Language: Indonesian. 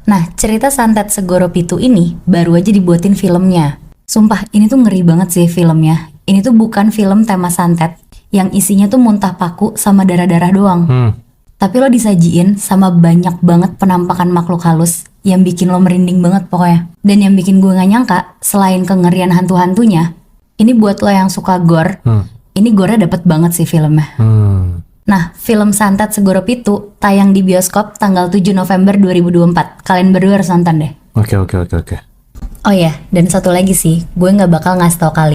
Nah, cerita Santet Segoro Pitu ini baru aja dibuatin filmnya. Sumpah, ini tuh ngeri banget sih filmnya. Ini tuh bukan film tema santet yang isinya tuh muntah paku sama darah-darah doang. Tapi lo disajiin sama banyak banget penampakan makhluk halus yang bikin lo merinding banget pokoknya. Dan yang bikin gue gak nyangka, selain kengerian hantu-hantunya, ini buat lo yang suka gore, ini gore-nya dapet banget sih filmnya. Nah, film Santet Segoro Pitu tayang di bioskop tanggal 7 November 2024. Kalian berdua harus nonton deh. Oke. Oh iya, dan satu lagi sih, gue gak bakal ngasih tau kalian